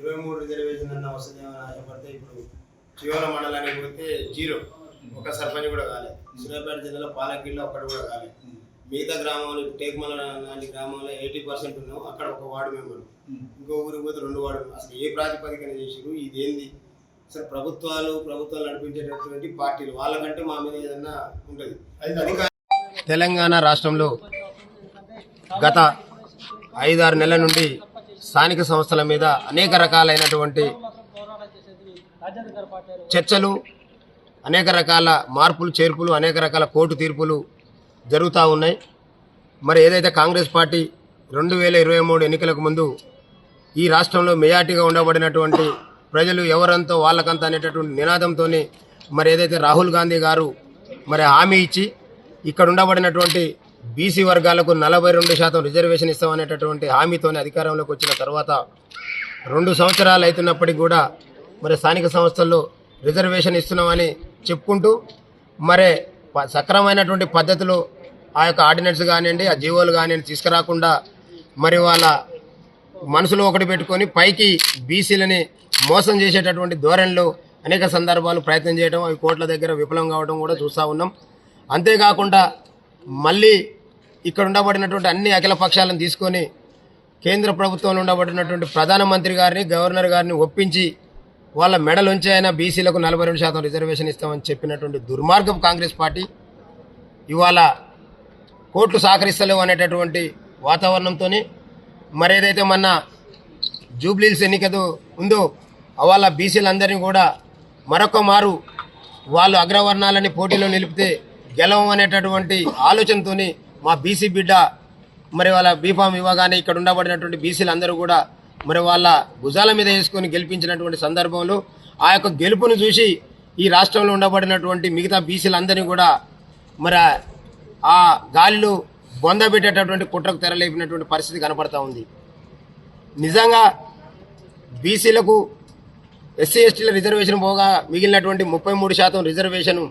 23 reservation అన్న వస్తుందేమని ఆశపడితే ఇప్పుడు చివరి మండలానికి పోతే 0, ఒక సర్పంచ్ కూడా కాలేదు. సూర్యాపేట జిల్లాలో పాలకీళ్ళ ఒక్కటి కూడా కాలేదు. మిగతా గ్రామాలు టేక్మల లాంటి గ్రామాల్లో 80% ఉన్నాం, అక్కడ ఒక వార్డు మెంబర్, ఇంకో ఊరికి పోతే 2 వార్డు. అసలు ఏ ప్రాతిపదికన చేసిరు? ఇదేంది? అసలు ప్రభుత్వాలు నడిపించేటటువంటి పార్టీలు వాళ్ళకంటే మా మీద ఏదన్నా ఉంటుంది. తెలంగాణ రాష్ట్రంలో గత 5-6 నెలల నుండి స్థానిక సంస్థల మీద అనేక రకాలైనటువంటి చర్చలు, అనేక రకాల మార్పులు చేర్పులు, అనేక రకాల కోర్టు తీర్పులు జరుగుతూ ఉన్నాయి. మరి ఏదైతే కాంగ్రెస్ పార్టీ 2023 ఎన్నికలకు ముందు ఈ రాష్ట్రంలో మెజార్టీగా ఉండబడినటువంటి ప్రజలు ఎవరంతో వాళ్ళకంతా అనేటటువంటి నినాదంతో మరి ఏదైతే రాహుల్ గాంధీ గారు మరి హామీ ఇచ్చి ఇక్కడ ఉండబడినటువంటి బీసీ వర్గాలకు 42% రిజర్వేషన్ ఇస్తామనేటటువంటి హామీతోనే అధికారంలోకి వచ్చిన తర్వాత 2 సంవత్సరాలు అవుతున్నప్పటికీ కూడా మరి స్థానిక సంస్థల్లో రిజర్వేషన్ ఇస్తున్నామని చెప్పుకుంటూ మరి సక్రమైనటువంటి పద్ధతిలో ఆ యొక్క ఆర్డినెన్స్ కానివ్వండి, ఆ జీవోలు కానివ్వండి తీసుకురాకుండా మరి వాళ్ళ మనసులో ఒకటి పెట్టుకొని పైకి బీసీలని మోసం చేసేటటువంటి ధోరణిలో అనేక సందర్భాలు ప్రయత్నం చేయడం, అవి కోర్టుల దగ్గర విఫలం కావడం కూడా చూస్తూ ఉన్నాం. అంతేకాకుండా మళ్ళీ ఇక్కడ ఉండబడినటువంటి అన్ని అఖిల పక్షాలను తీసుకొని కేంద్ర ప్రభుత్వంలో ఉండబడినటువంటి ప్రధానమంత్రి గారిని, గవర్నర్ గారిని ఒప్పించి వాళ్ళ మెడలుంచి అయినా బీసీలకు 42% రిజర్వేషన్ ఇస్తామని చెప్పినటువంటి దుర్మార్గం కాంగ్రెస్ పార్టీ ఇవాళ కోర్టు సహకరిస్తలేవు అనేటటువంటి వాతావరణంతో మరి ఏదైతే మొన్న జూబ్లీహిల్స్ ఎన్నికతో ఉందో వాళ్ళ బీసీలందరినీ కూడా మరొక మారు వాళ్ళు అగ్రవర్ణాలని పోటీలో నిలిపితే గెలవం అనేటటువంటి ఆలోచనతో మా బీసీ బిడ్డ మరి వాళ్ళ బీఫామ్ ఇవ్వగానే ఇక్కడ ఉండబడినటువంటి బీసీలందరూ కూడా మరి వాళ్ళ భుజాల మీద వేసుకొని గెలిపించినటువంటి సందర్భంలో ఆ యొక్క గెలుపును చూసి ఈ రాష్ట్రంలో ఉండబడినటువంటి మిగతా బీసీలందరినీ కూడా మరి ఆ గాలిలో బొందబెట్టేటటువంటి కుట్రకు తెరలేపినటువంటి పరిస్థితి కనపడతా ఉంది. నిజంగా బీసీలకు ఎస్సీ ఎస్టీల రిజర్వేషన్ పోగా మిగిలినటువంటి 33% రిజర్వేషన్,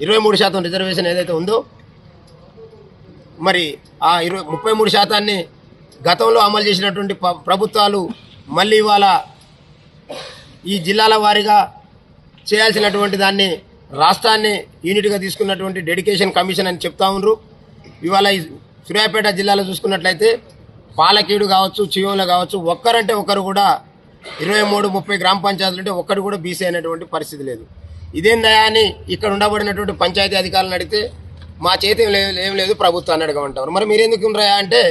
23% రిజర్వేషన్ ఏదైతే ఉందో మరి ఆ 33%ని గతంలో అమలు చేసినటువంటి ప్రభుత్వాలు మళ్ళీ ఇవాళ ఈ జిల్లాల వారీగా చేయాల్సినటువంటి దాన్ని రాష్ట్రాన్ని యూనిట్గా తీసుకున్నటువంటి డెడికేషన్ కమిషన్ అని చెప్తా ఉన్నారు. ఇవాళ ఈ సూర్యాపేట జిల్లాలో చూసుకున్నట్లయితే పాలకీడు కావచ్చు, చివంలో కావచ్చు, ఒక్కరంటే ఒకరు కూడా 23-30 గ్రామ పంచాయతీలు అంటే ఒక్కడు కూడా బీసీ అనేటువంటి పరిస్థితి లేదు. ఇదేందయా అని ఇక్కడ ఉండబడినటువంటి పంచాయతీ అధికారులను అడిగితే మా చేతి ఏం లేదు ప్రభుత్వాన్ని అడగమంటారు. మరి మీరెందుకు ఉన్నాయా అంటే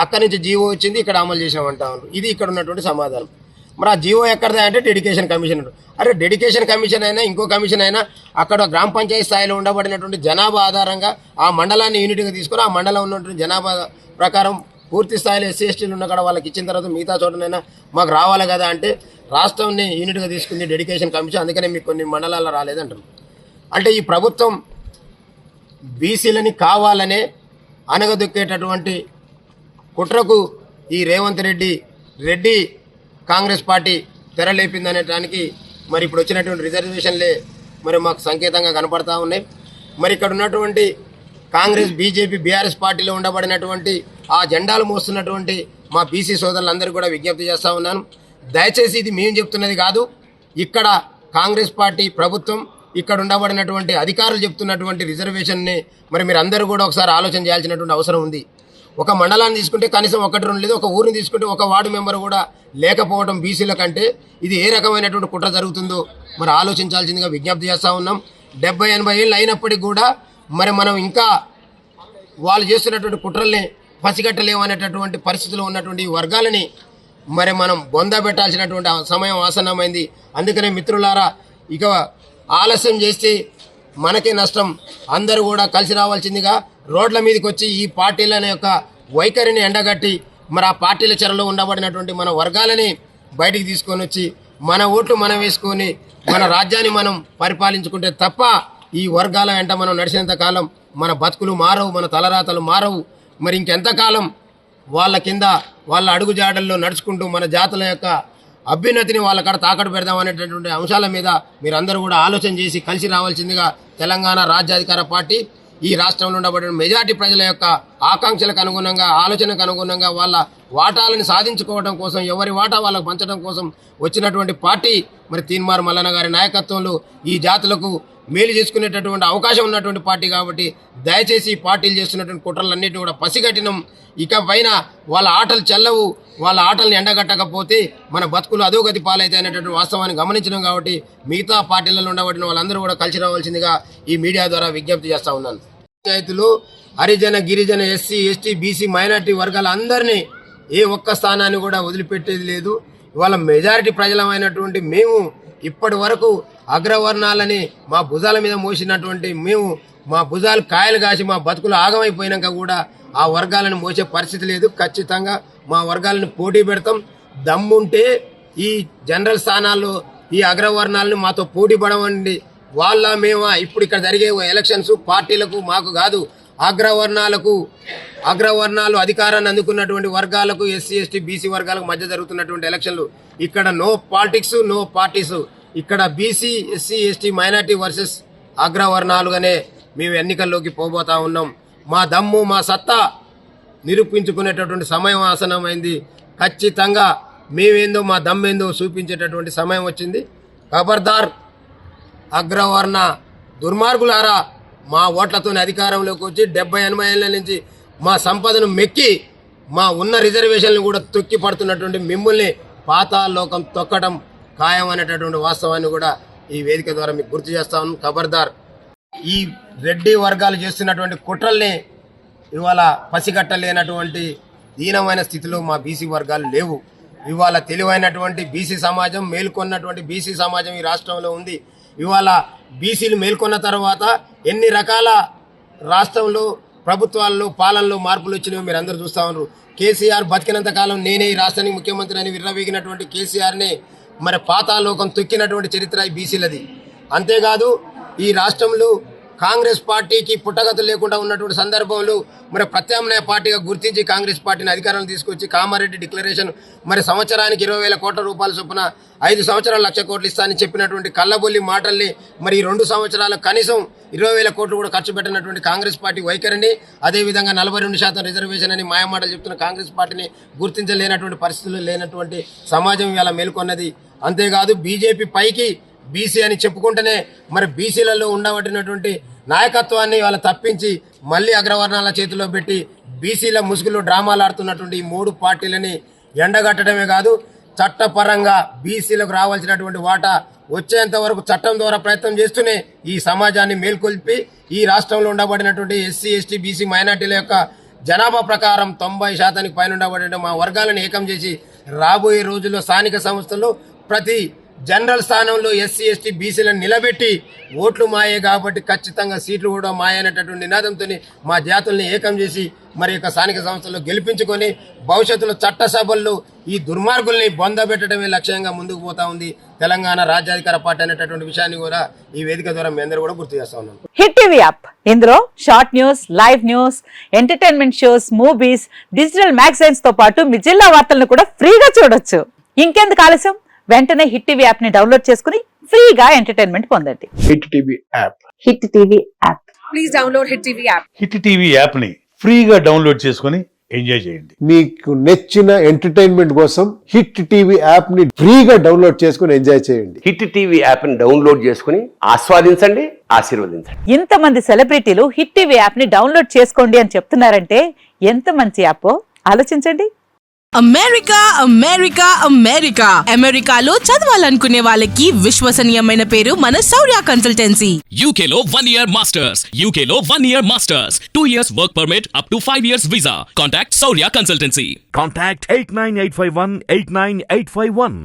అక్కడి నుంచి జీవో వచ్చింది, ఇక్కడ అమలు చేసినామంటారు. ఇది ఇక్కడ ఉన్నటువంటి సమాధానం. మరి ఆ జీవో ఎక్కడదా అంటే డెడికేషన్ కమిషన్. అరే డెడికేషన్ కమిషన్ అయినా ఇంకో కమిషన్ అయినా అక్కడ గ్రామ పంచాయతీ స్థాయిలో ఉండబడినటువంటి జనాభా ఆధారంగా ఆ మండలాన్ని యూనిట్గా తీసుకొని ఆ మండలం ఉన్నటువంటి జనాభా ప్రకారం పూర్తి స్థాయిలో ఎస్సీ ఎస్టీలు ఉన్న కాడ వాళ్ళకి ఇచ్చిన తర్వాత మిగతా చోటనైనా మాకు రావాలి కదా అంటే రాష్ట్రాన్ని యూనిట్గా తీసుకుంది డెడికేషన్ కమిషన్, అందుకనే మీకు కొన్ని మండలాల్లో రాలేదంటారు. అంటే ఈ ప్రభుత్వం బీసీలని కావాలనే అనగదొక్కేటటువంటి కుట్రకు ఈ రేవంత్ రెడ్డి కాంగ్రెస్ పార్టీ తెరలేపిందనేటానికి మరి ఇప్పుడు వచ్చినటువంటి రిజర్వేషన్లే మరి మాకు సంకేతంగా కనపడతా ఉన్నాయి. మరి ఇక్కడ ఉన్నటువంటి కాంగ్రెస్, బీజేపీ, బీఆర్ఎస్ పార్టీలో ఉండబడినటువంటి ఆ జెండాలు మోస్తున్నటువంటి మా బీసీ సోదరులందరికీ కూడా విజ్ఞప్తి చేస్తూ ఉన్నాను. దయచేసి ఇది మేము చెప్తున్నది కాదు, ఇక్కడ కాంగ్రెస్ పార్టీ ప్రభుత్వం, ఇక్కడ ఉండబడినటువంటి అధికారులు చెప్తున్నటువంటి రిజర్వేషన్ని మరి మీరు అందరూ కూడా ఒకసారి ఆలోచన చేయాల్సినటువంటి అవసరం ఉంది. ఒక మండలాన్ని తీసుకుంటే కనీసం 1-2 లేదు, ఒక ఊరిని తీసుకుంటే ఒక వార్డు మెంబర్ కూడా లేకపోవడం బీసీల కంటే ఇది ఏ రకమైనటువంటి కుట్ర జరుగుతుందో మరి ఆలోచించాల్సిందిగా విజ్ఞప్తి చేస్తూ ఉన్నాం. 70-80 ఏళ్ళు అయినప్పటికీ కూడా మరి మనం ఇంకా వాళ్ళు చేస్తున్నటువంటి కుట్రల్ని పసిగట్టలేము అనేటటువంటి పరిస్థితిలో ఉన్నటువంటి ఈ వర్గాలని మరి మనం బొందబెట్టాల్సినటువంటి సమయం ఆసన్నమైంది. అందుకనే మిత్రులారా, ఇక ఆలస్యం చేస్తే మనకే నష్టం. అందరూ కూడా కలిసి రావాల్సిందిగా రోడ్ల మీదకి వచ్చి ఈ పార్టీల యొక్క వైఖరిని ఎండగట్టి మరి ఆ పార్టీల చెరలో ఉండబడినటువంటి మన వర్గాలని బయటికి తీసుకొని వచ్చి మన ఓట్లు మనం వేసుకొని మన రాజ్యాన్ని మనం పరిపాలించుకుంటే తప్ప ఈ వర్గాల వెంట మనం నడిచినంత కాలం మన బతుకులు మారవు, మన తలరాతలు మారవు. మరి ఇంకెంతకాలం వాళ్ళ కింద వాళ్ళ అడుగుజాడల్లో నడుచుకుంటూ మన జాతుల యొక్క అభ్యున్నతిని వాళ్ళ కాడ తాకట్టు పెడదామనేటటువంటి అంశాల మీద మీరందరూ కూడా ఆలోచన చేసి కలిసి రావాల్సిందిగా తెలంగాణ రాజ్యాధికార పార్టీ ఈ రాష్ట్రంలో ఉండబడిన మెజారిటీ ప్రజల యొక్క ఆకాంక్షలకు అనుగుణంగా, ఆలోచనకు అనుగుణంగా వాళ్ళ వాటాలను సాధించుకోవడం కోసం, ఎవరి వాటా వాళ్ళకు పంచడం కోసం వచ్చినటువంటి పార్టీ మరి తీన్మార్ మల్లన్న గారి నాయకత్వంలో ఈ జాతులకు మేలు చేసుకునేటటువంటి అవకాశం ఉన్నటువంటి పార్టీ. కాబట్టి దయచేసి ఈ పార్టీలు చేస్తున్నటువంటి కుట్రలన్నింటినీ కూడా పసిగట్టినం. ఇక పైన వాళ్ళ ఆటలు చెల్లవు, వాళ్ళ ఆటలను ఎండగట్టకపోతే మన బతుకులు అధోగతి పాలైతే అనేటువంటి వాస్తవాన్ని గమనించడం. కాబట్టి మిగతా పార్టీలలో ఉండబడిన వాళ్ళందరూ కూడా కలిసి రావాల్సిందిగా ఈ మీడియా ద్వారా విజ్ఞప్తి చేస్తా ఉన్నాను. పంచాయతీలు హరిజన, గిరిజన, ఎస్సీ, ఎస్టీ, బీసీ, మైనార్టీ వర్గాల అందరినీ ఏ ఒక్క స్థానాన్ని కూడా వదిలిపెట్టేది లేదు. ఇవాళ మెజారిటీ ప్రజలమైనటువంటి మేము ఇప్పటి వరకు అగ్రవర్ణాలని మా భుజాల మీద మోసినటువంటి మేము, మా భుజాలు కాయలు కాసి మా బతుకులు ఆగమైపోయినాక కూడా ఆ వర్గాలను మోసే పరిస్థితి లేదు. ఖచ్చితంగా మా వర్గాలను పోటీ పెడతాం. దమ్ముంటే ఈ జనరల్ స్థానాల్లో ఈ అగ్రవర్ణాలను మాతో పోటీ పడవండి. వాళ్ళ మేమా ఇప్పుడు ఇక్కడ జరిగే ఎలక్షన్స్ పార్టీలకు మాకు కాదు, అగ్రవర్ణాలు అధికారాన్ని అందుకున్నటువంటి వర్గాలకు, ఎస్సీ, ఎస్టీ, బీసీ వర్గాలకు మధ్య జరుగుతున్నటువంటి ఎలక్షన్లు. ఇక్కడ నో పాలిటిక్స్, నో పార్టీస్. ఇక్కడ BC, SC, ST, minority versus అగ్రవర్ణాలుగానే మేము ఎన్నికల్లోకి పోబోతా ఉన్నాం. మా దమ్ము, మా సత్తా నిరూపించుకునేటటువంటి సమయం ఆసనమైంది. ఖచ్చితంగా మేమేందో, మా దమ్మేందో చూపించేటటువంటి సమయం వచ్చింది. ఖబర్దార్ అగ్రవర్ణ దుర్మార్గులారా, మా ఓట్లతోనే అధికారంలోకి వచ్చి 70-80 ఏళ్ల నుంచి మా సంపదను మెక్కి మా ఉన్న రిజర్వేషన్లు కూడా తొక్కి పడుతున్నటువంటి మిమ్మల్ని పాతాళలోకం తొక్కడం ఖాయం అనేటటువంటి వాస్తవాన్ని కూడా ఈ వేదిక ద్వారా మీకు గుర్తు చేస్తాను. ఖబర్దార్, ఈ రెడ్డి వర్గాలు చేస్తున్నటువంటి కుట్రల్ని ఇవాళ పసిగట్టలేనటువంటి దీనమైన స్థితిలో మా బీసీ వర్గాలు లేవు. ఇవాళ తెలివైనటువంటి బీసీ సమాజం, మేల్కొన్నటువంటి బీసీ సమాజం ఈ రాష్ట్రంలో ఉంది. ఇవాళ బీసీలు మేల్కొన్న తర్వాత ఎన్ని రకాల రాష్ట్రంలో ప్రభుత్వాల్లో పాలనలో మార్పులు వచ్చినాయో మీరు అందరూ చూస్తా ఉన్నారు. కేసీఆర్ బతికినంత కాలం నేనే ఈ రాష్ట్రానికి ముఖ్యమంత్రి అని విర్రవీగినటువంటి కేసీఆర్ని మరి పాతాళలోకం తొక్కినటువంటి చరిత్ర ఈ బీసీలది. అంతేకాదు ఈ రాష్ట్రంలో కాంగ్రెస్ పార్టీకి పుట్టగతులు లేకుండా ఉన్నటువంటి సందర్భంలో మరి ప్రత్యామ్నాయ పార్టీగా గుర్తించి కాంగ్రెస్ పార్టీని అధికారంలో తీసుకొచ్చి కామారెడ్డి డిక్లరేషన్ మరి సంవత్సరానికి 20,000 కోట్ల రూపాయల చొప్పున 5 సంవత్సరాలు 1,00,000 కోట్లు ఇస్తానని చెప్పినటువంటి కళ్ళబొల్లి మాటల్ని మరి 2 సంవత్సరాలు కనీసం 20,000 కోట్లు కూడా ఖర్చు పెట్టినటువంటి కాంగ్రెస్ పార్టీ వైఖరిని, అదేవిధంగా 42% రిజర్వేషన్ అని మాయమాటలు చెప్తున్న కాంగ్రెస్ పార్టీని గుర్తించలేనటువంటి పరిస్థితులు లేనటువంటి సమాజం ఇలా మేల్కొన్నది. అంతేకాదు బీజేపీ పైకి బీసీ అని చెప్పుకుంటేనే మరి బీసీలలో ఉండబట్టినటువంటి నాయకత్వాన్ని వాళ్ళ తప్పించి మళ్ళీ అగ్రవర్ణాల చేతిలో పెట్టి బీసీల ముసుగులో డ్రామాలు ఆడుతున్నటువంటి ఈ 3 పార్టీలని ఎండగట్టడమే కాదు, చట్టపరంగా బీసీలకు రావాల్సినటువంటి వాటా వచ్చేంత వరకు చట్టం ద్వారా ప్రయత్నం చేస్తూనే ఈ సమాజాన్ని మేల్కొల్పి ఈ రాష్ట్రంలో ఉండబడినటువంటి ఎస్సీ, ఎస్టీ, బీసీ, మైనార్టీల యొక్క జనాభా ప్రకారం 90% పైన ఉండబడిన మా వర్గాలను ఏకం చేసి రాబోయే రోజుల్లో స్థానిక సంస్థల్లో ప్రతి జనరల్ స్థానంలో ఎస్సీ, ఎస్టీ, బీసీలను నిలబెట్టి ఓట్లు మాయే కాబట్టి ఖచ్చితంగా సీట్లు కూడా మాయ అనేటటువంటి నినాదంతో మా జాతుల్ని ఏకం చేసి మరి యొక్క స్థానిక సంస్థల్లో గెలిపించుకొని భవిష్యత్తులో చట్టసభల్లో ఈ దుర్మార్గుల్ని బొందబెట్టడమే లక్ష్యంగా ముందుకు పోతా ఉంది తెలంగాణ రాజ్యాధికార పార్టీ అనేటటువంటి విషయాన్ని కూడా ఈ వేదిక ద్వారా మీ అందరూ కూడా గుర్తు చేస్తా ఉన్నాం. హిట్ టీవీ యాప్, ఇందులో short news, live news, entertainment shows, movies, digital magazines తో పాటు మీ జిల్లా వార్తలను కూడా ఫ్రీగా చూడొచ్చు. ఇంకెందుకు ఆలస్యం, వెంటనే హిట్ టీవీ యాప్ ని డౌన్లోడ్ చేసుకుని ఫ్రీగా ఎంటర్టైన్మెంట్ పొందండి. Hit TV app. Hit TV app. Please download hit TV app. Hit TV app ని ఫ్రీగా డౌన్లోడ్ చేసుకుని ఎంజాయ్ చేయండి. మీకు నచ్చిన ఎంటర్టైన్మెంట్ కోసం హిట్ టీవీ యాప్ ని ఫ్రీగా డౌన్లోడ్ చేసుకుని ఎంజాయ్ చేయండి. హిట్ టీవీ యాప్ ని డౌన్లోడ్ చేసుకుని ఆస్వాదించండి, ఆశీర్వదించండి. ఇంతమంది సెలబ్రిటీలు హిట్ టీవీ యాప్ ని డౌన్లోడ్ చేసుకోండి అని చెప్తున్నారంటే ఎంత మంచి యాప్ ఆలోచించండి. అమెరికా అమెరికా అమెరికా అమెరికాలో చదవాలనుకునే వాళ్ళకి విశ్వసనీయమైన పేరు మన శౌర్య కన్సల్టెన్సీ. UK లో 1 year masters. UK లో 1 year masters. 2 years work permit up to 5 years visa. Contact Saurya Consultancy. Contact 89851 89851.